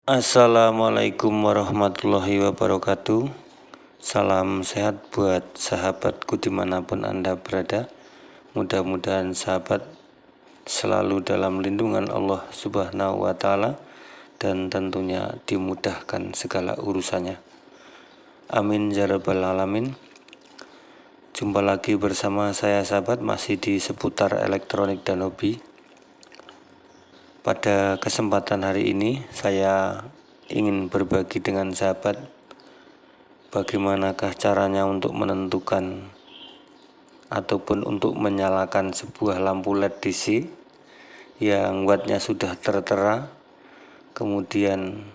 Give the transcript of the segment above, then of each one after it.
Assalamualaikum warahmatullahi wabarakatuh. Salam sehat buat sahabatku dimanapun Anda berada. Mudah-mudahan sahabat selalu dalam lindungan Allah Subhanahu wa Ta'ala dan tentunya dimudahkan segala urusannya. Amin ya rabbal alamin. Jumpa lagi bersama saya sahabat, masih di seputar elektronik dan hobi. Pada kesempatan hari ini saya ingin berbagi dengan sahabat bagaimanakah caranya untuk menentukan ataupun untuk menyalakan sebuah lampu LED DC yang wattnya sudah tertera, kemudian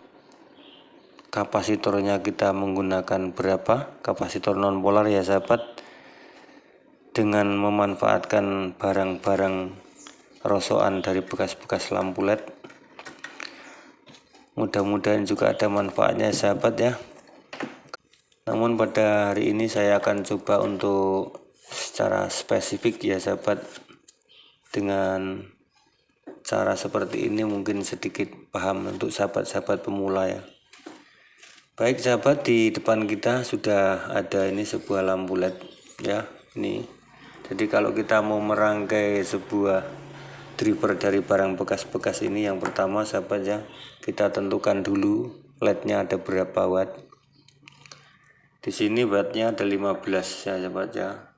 kapasitornya kita menggunakan berapa, kapasitor non polar ya sahabat, dengan memanfaatkan barang-barang rosokan dari bekas-bekas lampu LED. Mudah-mudahan juga ada manfaatnya sahabat ya. Namun pada hari ini saya akan coba untuk secara spesifik ya sahabat, dengan cara seperti ini mungkin sedikit paham untuk sahabat-sahabat pemula ya. Baik sahabat, di depan kita sudah ada ini sebuah lampu LED ya, ini. Jadi kalau kita mau merangkai sebuah driver dari barang bekas-bekas ini, yang pertama sahabat ya, kita tentukan dulu LED-nya ada berapa watt. Di sini wattnya ada 15 ya sahabat ya.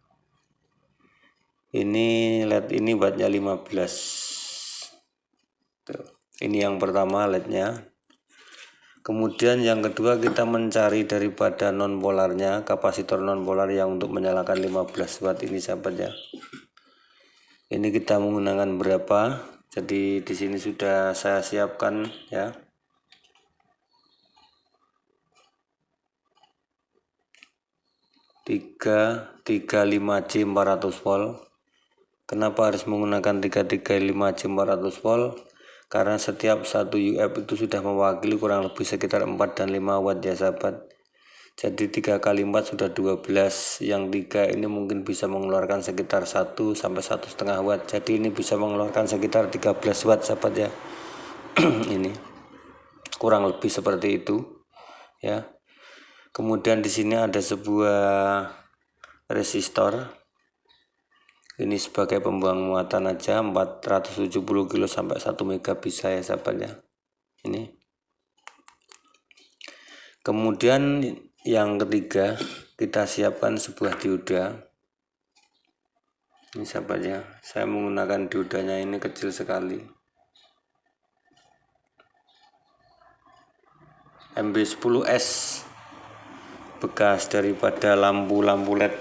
Ini LED ini wattnya 15. Tuh. Ini yang pertama LED-nya. Kemudian yang kedua kita mencari daripada non polarnya, kapasitor non polar yang untuk menyalakan 15 watt ini sahabat ya. Ini kita menggunakan berapa? Jadi di sini sudah saya siapkan ya. Tiga 5C 400 volt. Kenapa harus menggunakan 335C 400 volt? Karena setiap satu UF itu sudah mewakili kurang lebih sekitar 4 dan 5 watt ya sahabat. Jadi 3 kali 4 sudah 12, yang 3 ini mungkin bisa mengeluarkan sekitar 1 sampai 1,5 watt. Jadi ini bisa mengeluarkan sekitar 13 watt sahabat ya. Ini kurang lebih seperti itu ya. Kemudian di sini ada sebuah resistor. Ini sebagai pembuang muatan aja, 470 kilo sampai 1 mega bisa ya sahabat ya. Ini. Kemudian yang ketiga kita siapkan sebuah dioda. Ini sahabat ya, saya menggunakan diodanya ini kecil sekali, MB10S, bekas daripada lampu-lampu LED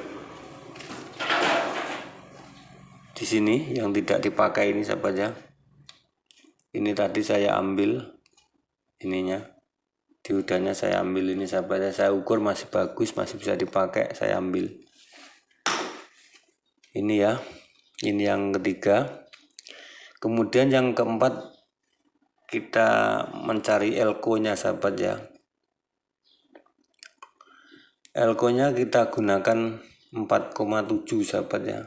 di sini yang tidak dipakai ini sahabat ya. Ini tadi saya ambil ininya, diodanya saya ambil ini sahabat ya, saya ukur masih bagus, masih bisa dipakai, saya ambil. Ini ya, ini yang ketiga. Kemudian yang keempat kita mencari elko nya sahabat ya. Elko nya kita gunakan 4,7 sahabat ya.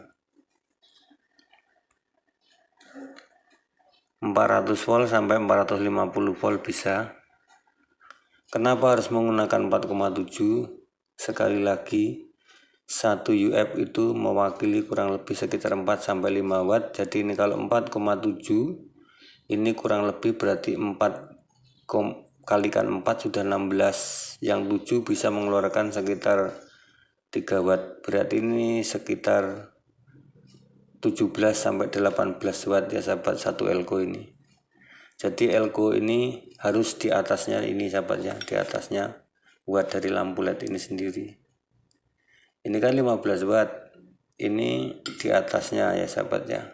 400 volt sampai 450 volt bisa. Kenapa harus menggunakan 4,7? Sekali lagi, satu UF itu mewakili kurang lebih sekitar 4 sampai 5 watt. Jadi ini kalau 4,7 ini kurang lebih berarti 4 kalikan 4 sudah 16. Yang 7 bisa mengeluarkan sekitar 3 watt. Berarti ini sekitar 17 sampai 18 watt ya sahabat, satu elko ini. Jadi elko ini harus di atasnya ini sahabat ya, di atasnya watt dari lampu LED ini sendiri. Ini kan 15 watt, ini di atasnya ya sahabat ya,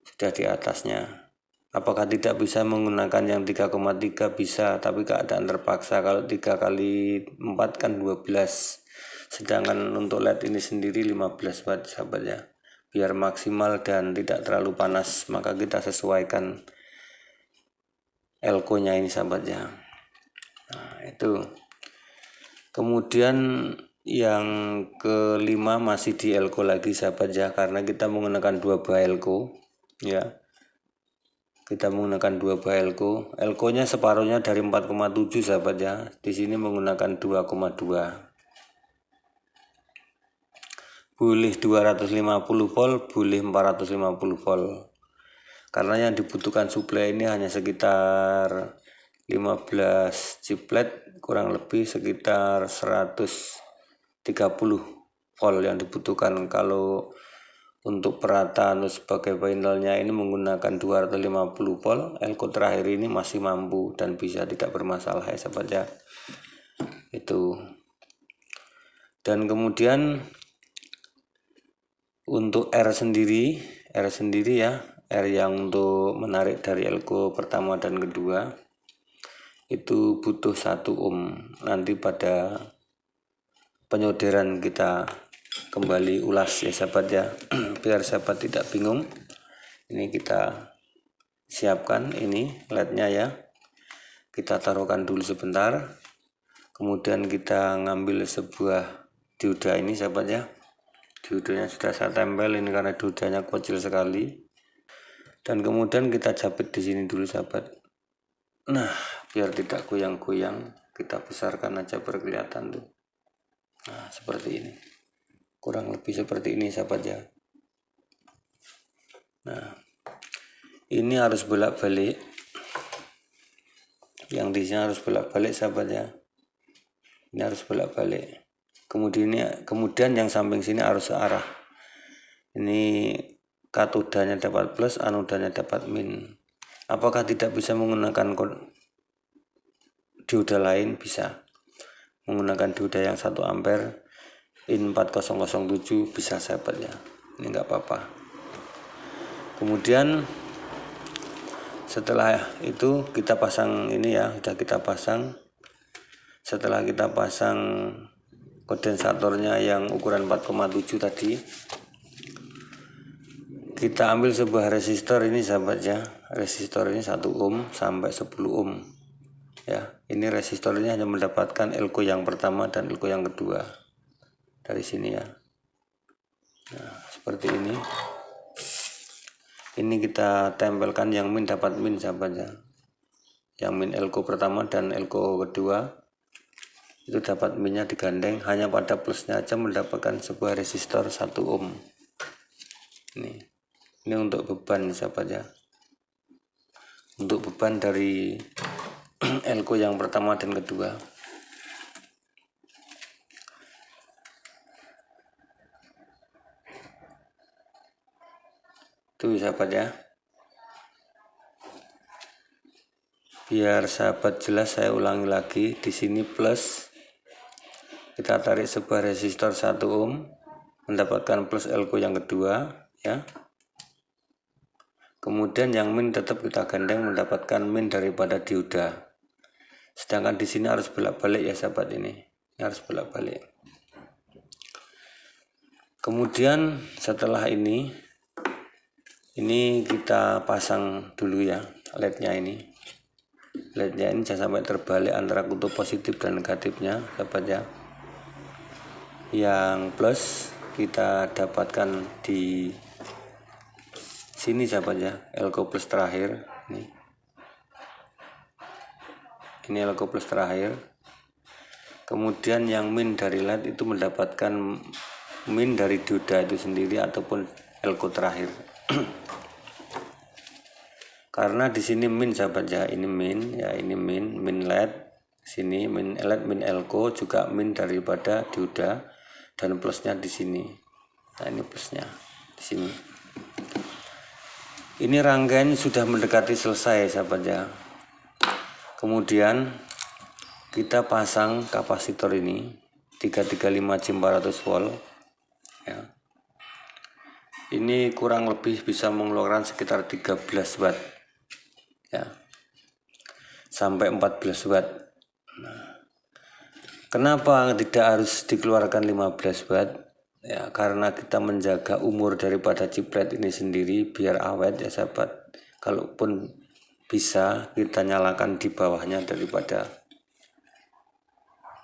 sudah di atasnya. Apakah tidak bisa menggunakan yang 3,3? Bisa, tapi keadaan terpaksa. Kalau 3 kali 4 kan 12, sedangkan untuk LED ini sendiri 15 watt sahabat ya. Biar maksimal dan tidak terlalu panas, maka kita sesuaikan elko nya ini sahabat ya. Nah itu. Kemudian yang kelima masih di elko lagi sahabat ya, karena kita menggunakan 2 buah elko ya. kita menggunakan 2 buah elko. Elko-nya separuhnya dari 4,7 sahabat ya. Di sini menggunakan 2,2. Boleh 250 volt, boleh 450 volt. Karena yang dibutuhkan suplai ini hanya sekitar 15 chiplet, kurang lebih sekitar 130 volt yang dibutuhkan. Kalau untuk perataan sebagai panelnya ini menggunakan 250 volt, elko terakhir ini masih mampu dan bisa, tidak bermasalah ya sahabat ya. Itu. Dan kemudian untuk R sendiri ya, R yang untuk menarik dari elko pertama dan kedua itu butuh 1 ohm. Nanti pada penyolderan kita kembali ulas ya sahabat ya, biar sahabat tidak bingung. Ini kita siapkan ini LED-nya ya, kita taruhkan dulu sebentar. Kemudian kita ngambil sebuah dioda ini sahabat ya. Diodanya sudah saya tempel ini karena diodanya kecil sekali. Dan kemudian kita jepit di sini dulu sahabat. Nah, biar tidak goyang-goyang, kita besarkan aja berkelihatan tuh. Nah, seperti ini. Kurang lebih seperti ini sahabat ya. Nah, ini harus bolak-balik. Yang di sini harus bolak-balik sahabat ya. Ini harus bolak-balik. Kemudian yang samping sini harus searah. Ini katodanya dapat plus, anodanya dapat min. Apakah tidak bisa menggunakan dioda lain? Bisa. Menggunakan dioda yang 1 ampere in 4007 bisa sahabat ya. Ini enggak apa-apa. Kemudian setelah itu kita pasang ini ya, sudah kita pasang. Setelah kita pasang kondensatornya yang ukuran 4,7 tadi, kita ambil sebuah resistor ini sahabat ya. Resistor ini 1 ohm sampai 10 ohm ya. Ini resistornya hanya mendapatkan elko yang pertama dan elko yang kedua dari sini ya. Nah, seperti ini. Ini kita tempelkan yang min dapat min sahabat ya. Yang min elko pertama dan elko kedua itu dapat minnya digandeng, hanya pada plusnya aja mendapatkan sebuah resistor 1 ohm. Ini untuk beban sahabat ya. Untuk beban dari elko yang pertama dan kedua. Tuh sahabat ya. Biar sahabat jelas saya ulangi lagi, di sini plus. Kita tarik sebuah resistor 1 ohm mendapatkan plus elko yang kedua ya. Kemudian yang min tetap kita gandeng mendapatkan min daripada dioda. Sedangkan di sini harus bolak-balik ya sahabat ini. Ini harus bolak-balik. Kemudian setelah ini kita pasang dulu ya LED-nya ini. LED-nya ini jangan sampai terbalik antara kutub positif dan negatifnya sahabat ya. Yang plus kita dapatkan di sini sahabat ya, elko plus terakhir ini elko plus terakhir. Kemudian yang min dari LED itu mendapatkan min dari dioda itu sendiri ataupun elko terakhir. Karena di sini min sahabat ya, ini min ya, ini min LED, sini min LED, min elko, juga min daripada dioda dan plusnya di sini. Nah, ini plusnya di sini. Ini rangkaian sudah mendekati selesai sahabat ya. Kemudian kita pasang kapasitor ini 335 400 volt ya. Ini kurang lebih bisa mengeluarkan sekitar 13 watt ya, sampai 14 watt. Nah, kenapa tidak harus dikeluarkan 15 watt? Ya, karena kita menjaga umur daripada chiplet ini sendiri biar awet ya sahabat. Kalaupun bisa kita nyalakan di bawahnya daripada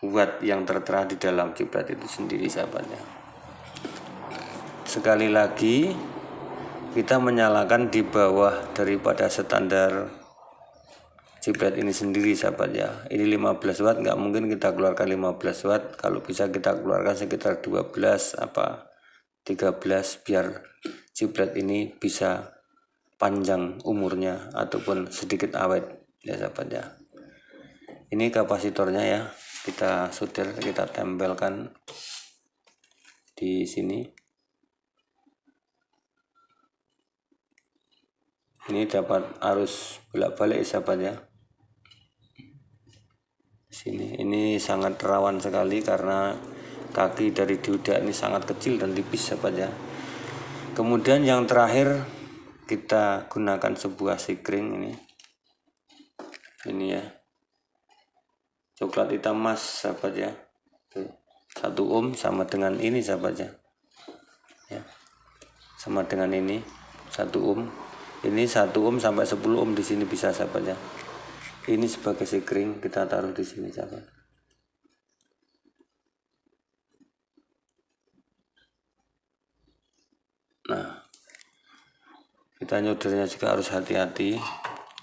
watt yang tertera di dalam chiplet itu sendiri sahabatnya. Sekali lagi, kita menyalakan di bawah daripada standar chiplet ini sendiri sahabat ya. Ini 15 watt, nggak mungkin kita keluarkan 15 watt, kalau bisa kita keluarkan sekitar 12 apa 13 biar chiplet ini bisa panjang umurnya ataupun sedikit awet ya sahabat ya. Ini kapasitornya ya, kita solder, kita tempelkan di sini. Ini dapat arus bolak-balik sahabat ya. Sini ini sangat rawan sekali karena kaki dari dioda ini sangat kecil dan tipis sahabat ya. Kemudian yang terakhir kita gunakan sebuah sikring ini ya, coklat hitam emas sahabat ya. 1 ohm sama dengan ini sahabat ya, sama dengan ini 1 ohm. Ini 1 ohm sampai 10 ohm di sini bisa sahabat ya. Ini sebagai sikring kita taruh di sini sahabat. Nah, kita nyoldernya juga harus hati-hati.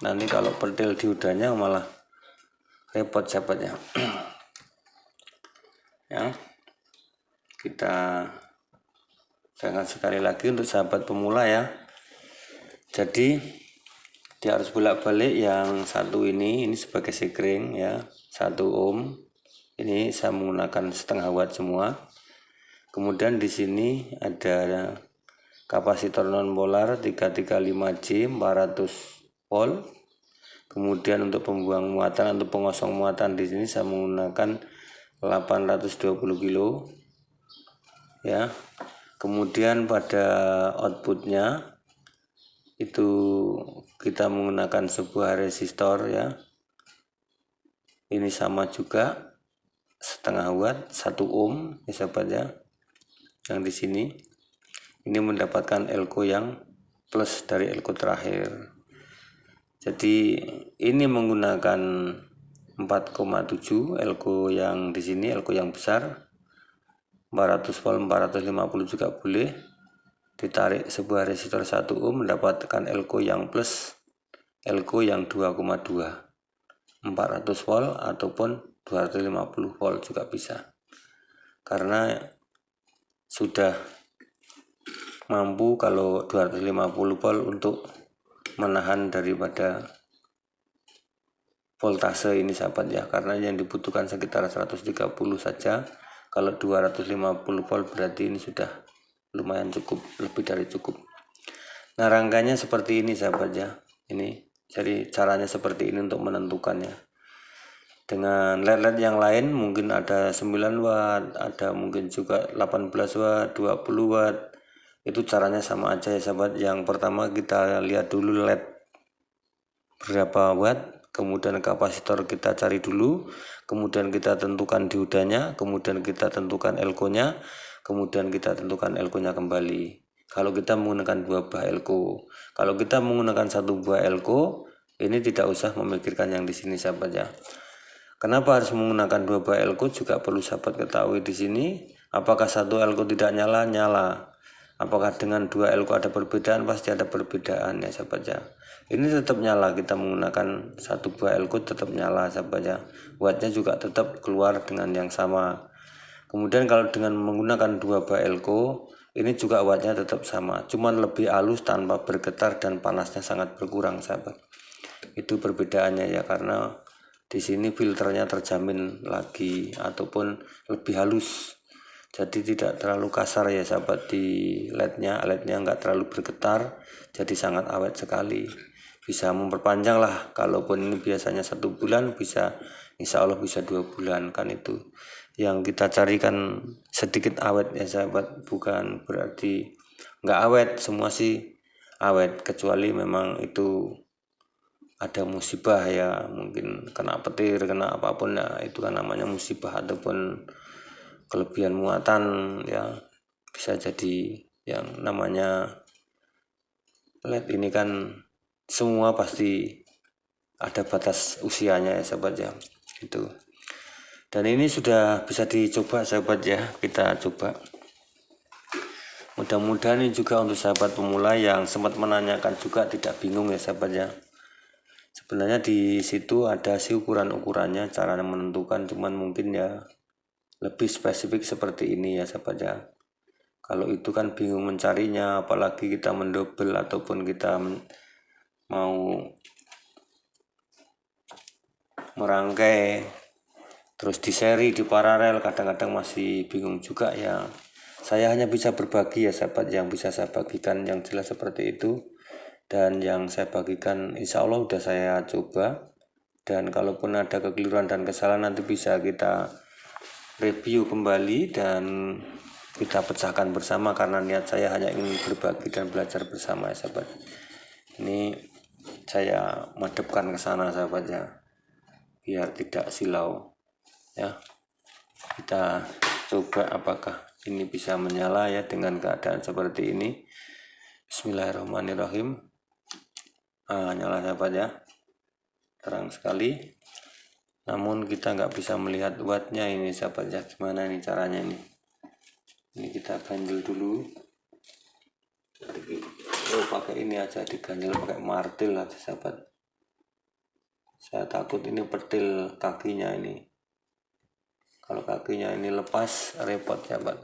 Nanti kalau petil diodanya malah repot sahabat ya. Ya, kita jangan sekali lagi untuk sahabat pemula ya. Jadi dia harus bolak-balik. Yang satu ini sebagai sikring ya, 1 ohm. Ini saya menggunakan setengah watt semua. Kemudian di sini ada kapasitor non polar 335J 400 volt. Kemudian untuk pembuang muatan atau pengosong muatan di sini saya menggunakan 820 kilo ya. Kemudian pada outputnya itu kita menggunakan sebuah resistor ya. Ini sama juga setengah watt 1 ohm ya sahabat ya. Yang di sini ini mendapatkan elko yang plus dari elko terakhir. Jadi ini menggunakan 4,7 elko yang di sini, elko yang besar 400 volt 450 juga boleh. Ditarik sebuah resistor 1 ohm mendapatkan elko yang plus, elko yang 2,2 400 volt ataupun 250 volt juga bisa, karena sudah mampu kalau 250 volt untuk menahan daripada voltase ini sahabat ya, karena yang dibutuhkan sekitar 130 saja. Kalau 250 volt berarti ini sudah lumayan cukup, lebih dari cukup. Nah, rangkanya seperti ini sahabat ya. Ini jadi caranya seperti ini untuk menentukannya. Dengan LED yang lain mungkin ada 9 watt, ada mungkin juga 18 watt, 20 watt. Itu caranya sama aja ya sahabat. Yang pertama kita lihat dulu LED berapa watt, kemudian kapasitor kita cari dulu, kemudian kita tentukan diodanya, kemudian kita tentukan elko-nya, kemudian kita tentukan elko-nya kembali. Kalau kita menggunakan 2 buah elko, kalau kita menggunakan 1 buah elko, ini tidak usah memikirkan yang di sini sahabat ya. Kenapa harus menggunakan 2 buah elko juga perlu sahabat ketahui di sini. Apakah 1 elko tidak nyala? Nyala. Apakah dengan 2 elko ada perbedaan? Pasti ada perbedaan ya sahabat ya. Ini tetap nyala, kita menggunakan 1 buah elko tetap nyala sahabat ya. Wattnya juga tetap keluar dengan yang sama. Kemudian kalau dengan menggunakan 2 buah elko, ini juga wattnya tetap sama, cuman lebih halus tanpa bergetar dan panasnya sangat berkurang sahabat. Itu perbedaannya ya, karena di sini filternya terjamin lagi ataupun lebih halus, jadi tidak terlalu kasar ya sahabat. Di LED-nya nggak terlalu bergetar, jadi sangat awet sekali, bisa memperpanjang lah. Kalaupun ini biasanya 1 bulan, bisa insya Allah bisa 2 bulan kan. Itu yang kita carikan, sedikit awet ya sahabat, bukan berarti nggak awet. Semua sih awet kecuali memang itu ada musibah ya, mungkin kena petir, kena apapun ya, itu kan namanya musibah, ataupun kelebihan muatan ya, bisa jadi. Yang namanya LED ini kan semua pasti ada batas usianya ya sahabat ya, itu. Dan ini sudah bisa dicoba sahabat ya, kita coba. Mudah-mudahan ini juga untuk sahabat pemula yang sempat menanyakan juga tidak bingung ya sahabat ya. Sebenarnya di situ ada sih ukuran-ukurannya, cara menentukan, cuman mungkin ya lebih spesifik seperti ini ya sahabat ya. Kalau itu kan bingung mencarinya, apalagi kita mendobel ataupun kita mau merangkai terus di seri, di paralel, kadang-kadang masih bingung juga ya. Saya hanya bisa berbagi ya sahabat, yang bisa saya bagikan yang jelas seperti itu. Dan yang saya bagikan insya Allah udah saya coba. Dan kalaupun ada kekeliruan dan kesalahan nanti bisa kita review kembali dan kita pecahkan bersama, karena niat saya hanya ingin berbagi dan belajar bersama ya sahabat. Ini saya madepkan ke sana sahabat ya, biar tidak silau ya. Kita coba apakah ini bisa menyala ya dengan keadaan seperti ini. Bismillahirrahmanirrahim. Nyala sahabat ya, terang sekali, namun kita nggak bisa melihat wattnya ini sahabat ya. Gimana ini caranya ini kita ganjel dulu. Pakai ini aja, diganjel pakai martil aja sahabat. Saya takut ini petil kakinya ini, kalau kakinya ini lepas repot sahabat.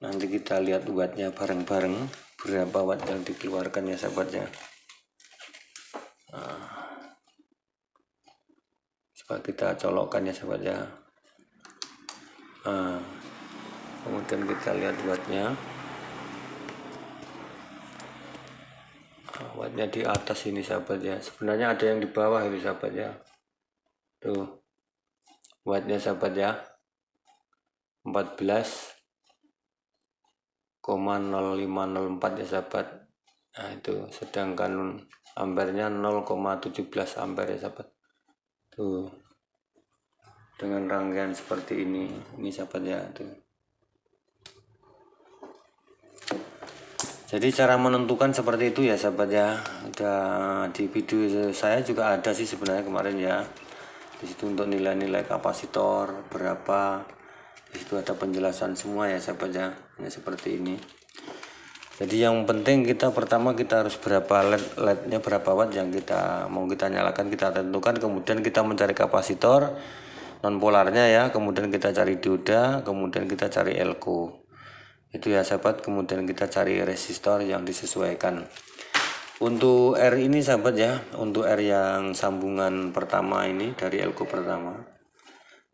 Nanti kita lihat wattnya bareng-bareng, berapa watt yang dikeluarkan ya sahabat ya. Coba kita colokkan ya sahabat ya. Kemudian kita lihat wattnya. Wattnya di atas ini sahabat ya. Sebenarnya ada yang di bawah ini sahabat ya. Tuh wattnya sahabat ya, 14,0504 ya sahabat. Nah itu, sedangkan ampernya 0,17 ampere ya sahabat. Tuh dengan rangkaian seperti ini sahabat ya. Tuh, jadi cara menentukan seperti itu ya sahabat ya. Udah di video saya juga ada sih sebenarnya kemarin ya. Di situ untuk nilai-nilai kapasitor berapa, di situ ada penjelasan semua ya sahabat ya. Ini seperti ini. Jadi yang penting kita pertama kita harus berapa LED-nya, berapa watt yang kita mau kita nyalakan, kita tentukan. Kemudian kita mencari kapasitor non polarnya ya, kemudian kita cari dioda, kemudian kita cari elko. Itu ya sahabat. Kemudian kita cari resistor yang disesuaikan. Untuk R ini sahabat ya, untuk R yang sambungan pertama ini dari elko pertama,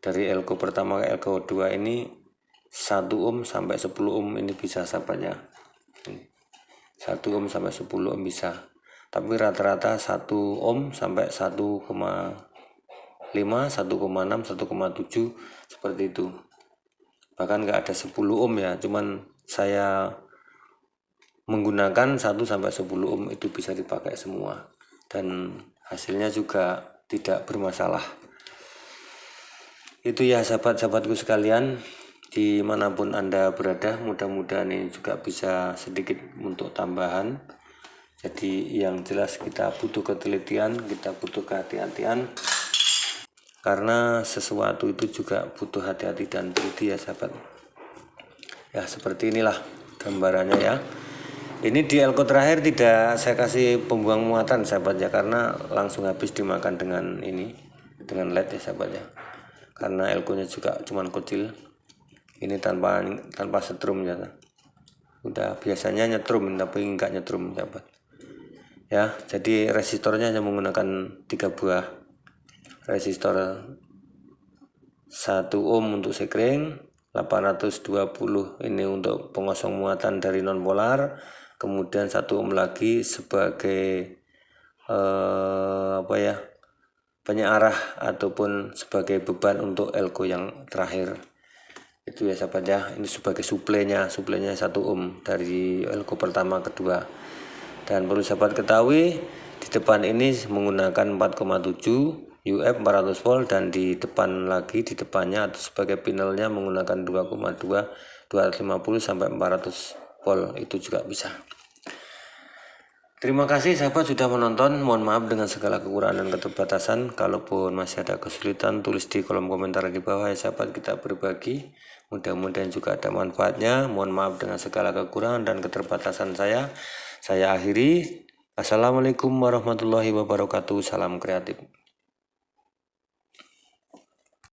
dari elko pertama ke elko 2 ini 1 ohm sampai 10 ohm ini bisa sahabat ya. 1 ohm sampai 10 ohm bisa, tapi rata-rata 1 ohm sampai 1,5, 1,6, 1,7 seperti itu. Bahkan nggak ada 10 ohm ya, cuman saya menggunakan 1 sampai 10 ohm itu bisa dipakai semua dan hasilnya juga tidak bermasalah. Itu ya sahabat-sahabatku sekalian, dimanapun Anda berada, mudah-mudahan ini juga bisa sedikit untuk tambahan. Jadi yang jelas kita butuh ketelitian, kita butuh kehati-hatian, karena sesuatu itu juga butuh hati-hati dan teliti ya sahabat ya. Seperti inilah gambarannya ya. Ini di elko terakhir tidak saya kasih pembuang muatan sahabat ya, karena langsung habis dimakan dengan ini, dengan LED ya sahabat ya. Karena elkonya juga cuman kecil. Ini tanpa setrum ya. Udah biasanya nyetrum tapi enggak nyetrum sahabat ya. Jadi resistornya hanya menggunakan 3 buah resistor, 1 ohm untuk sekring, 820 ini untuk pengosong muatan dari non polar, kemudian 1 ohm lagi sebagai penyearah ataupun sebagai beban untuk elko yang terakhir. Itu ya sahabat ya, ini sebagai suplainya 1 ohm dari elko pertama kedua. Dan perlu sahabat ketahui, di depan ini menggunakan 4,7 UF 400 volt, dan di depan lagi, di depannya atau sebagai pinelnya menggunakan 2,2 250 sampai 400 volt, itu juga bisa. Terima kasih sahabat sudah menonton. Mohon maaf dengan segala kekurangan dan keterbatasan. Kalaupun masih ada kesulitan, tulis di kolom komentar di bawah ya sahabat, kita berbagi. Mudah-mudahan juga ada manfaatnya. Mohon maaf dengan segala kekurangan dan keterbatasan saya. Saya akhiri. Assalamualaikum warahmatullahi wabarakatuh. Salam kreatif.